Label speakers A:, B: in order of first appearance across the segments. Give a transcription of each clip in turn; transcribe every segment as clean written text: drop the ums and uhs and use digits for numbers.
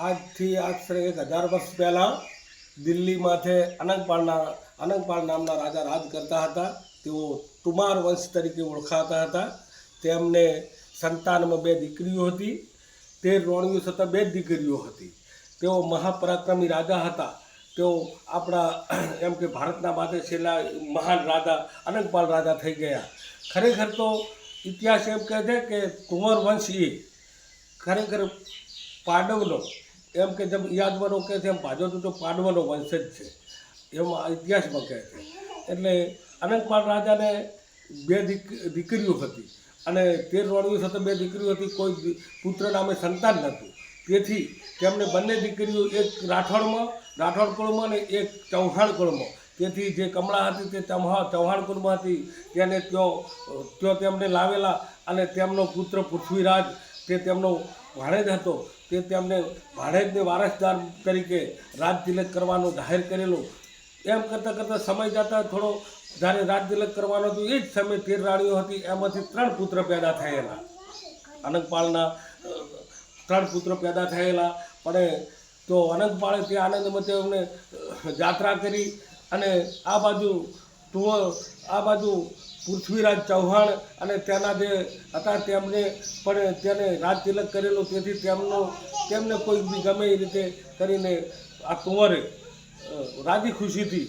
A: આજથી આશરે 1000 વર્ષ પહેલાં દિલ્હીમાંથી અનંગપાળ નામના રાજા રાજ કરતા હતા. તેઓ તુમાર વંશ તરીકે ઓળખાતા હતા. તેમને સંતાનમાં 2 દીકરીઓ હતી. 13 રાણીઓ છતાં 2 દીકરીઓ હતી. તેઓ મહાપરાક્રમી રાજા હતા. તેઓ આપણા એમ કે ભારતના માટે છેલ્લા મહાન રાજા અનંગપાળ રાજા થઈ ગયા. ખરેખર તો ઇતિહાસ એમ કહે છે કે કુંવર વંશ એ ખરેખર પાંડવનો એમ કે જેમ યાદવરો કહે છે એમ ભાજપ તો પાંડવનો વંશ જ છે એમાં ઇતિહાસમાં કહે છે. એટલે અનંગપાળ રાજાને 2 દીકરીઓ હતી અને 13 રાણીઓ સાથે 2 દીકરીઓ હતી. કોઈ પુત્ર નામે સંતાન નહોતું. તેથી તેમને બંને દીકરીઓ એક રાઠોડ કુળમાં અને એક ચૌહાણ કુળમાં. તેથી જે કમળા હતી તે ચૌહાણ કુળમાં હતી. તેને ત્યાં તેમને લાવેલા અને તેમનો પુત્ર પૃથ્વીરાજ તે તેમનો ભાણેજ હતો. તે તેમને ભાણેજને વારસદાર તરીકે રાજ તિલક કરવાનો જાહેર કરેલો. એમ કરતાં સમય જતાં થોડો જ્યારે રાજ તિલક કરવાનો હતો એ જ સમયે 13 રાણીઓ હતી. એમાંથી 3 પુત્ર પેદા થયેલા. અનંગપાળના 3 પુત્ર પેદા થયેલા. પણ તો અનંગપાળે તે આનંદમાં તેમને જાત્રા કરી અને આ બાજુ પૃથ્વીરાજ ચૌહાણ અને તેના જે હતા તેમને પણ તેને રાજ તિલક કરેલો. તેથી તેમને કોઈ બી ગમે એ રીતે કરીને આ કુંવરે રાજી ખુશીથી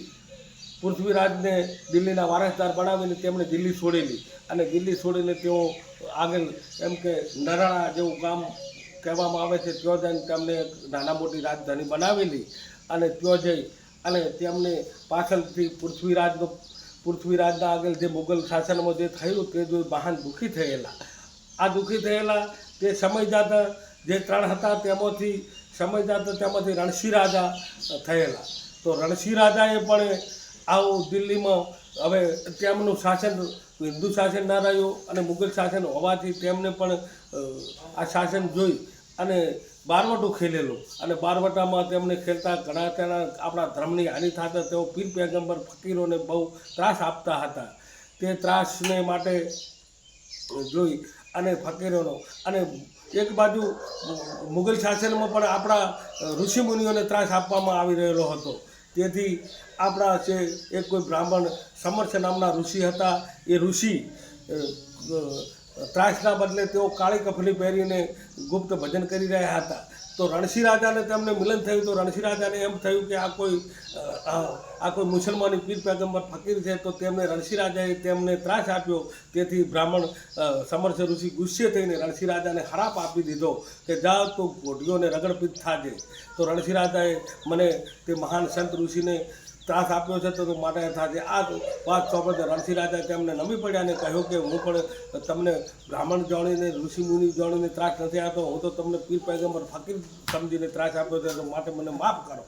A: પૃથ્વીરાજને દિલ્હીના વારસદાર બનાવીને તેમણે દિલ્હી છોડેલી. અને દિલ્હી છોડીને તેઓ આગળ એમ કે નરાણા જેવું ગામ કહેવામાં આવે છે ત્યાં જઈને તેમને નાના મોટી રાજધાની બનાવેલી. અને ત્યાં જઈ અને તેમને પાછળથી પૃથ્વીરાજના આગળ જે મુગલ શાસનમાં જે થયું તે જો મહાન દુઃખી થયેલા. આ દુઃખી થયેલા તે સમય જતા જે 3 હતા તેમાંથી રણસિંહ રાજા થયેલા. તો રણસિંહ રાજાએ પણ આવું દિલ્હીમાં હવે તેમનું શાસન હિન્દુ શાસન ના રહ્યું અને મુગલ શાસન હોવાથી તેમને પણ આ શાસન જોઈ અને બારવટું ખેલેલું. અને બારવટામાં તેમને ખેલતા ઘણા તેના આપણા ધર્મની હાનિ થતા તેઓ પીર પેગમ્બર ફકીરોને બહુ ત્રાસ આપતા હતા. તે ત્રાસને માટે જોઈ અને ફકીરોનો અને એક બાજુ મુગલ શાસનમાં પણ આપણા ઋષિમુનિઓને ત્રાસ આપવામાં આવી રહેલો હતો. તેથી આપણા જે એક કોઈ બ્રાહ્મણ સમર્થ નામના ઋષિ હતા. એ ઋષિ ત્રાસના બદલે તેઓ કાળી કફની પહેરીને ગુપ્ત ભજન કરી રહ્યા હતા. તો રણસિંહ રાજાને તેમને મિલન થયું. તો રણસિંહ રાજાને એમ થયું કે આ કોઈ મુસલમાની પીર પેગમ્બર ફકીર છે. તો તેમને રણસિંહ રાજાએ તેમને ત્રાસ આપ્યો. તેથી બ્રાહ્મણ સમર્થ ઋષિ ગુસ્સે થઈને રણસિંહ રાજાને હરાપ આપી દીધો કે જાઓ તો ઘોડીઓને રગડપીટ થાજે. તો રણસિંહ રાજાએ મને તે મહાન સંત ઋષિને ત્રાસ આપ્યો છે તો માટે થાજે. આ વાત સોંપે રણસિંહ રાજાએ તેમને નમી પડ્યા અને કહ્યું કે હું પણ તમને બ્રાહ્મણ જાણીને ઋષિમુનિ જાણીને ત્રાસ નથી આપતો. હું તો તમને પીર પેગમ્બર ફકીર સમજીને ત્રાસ આપ્યો છે. તો માટે મને માફ કરો.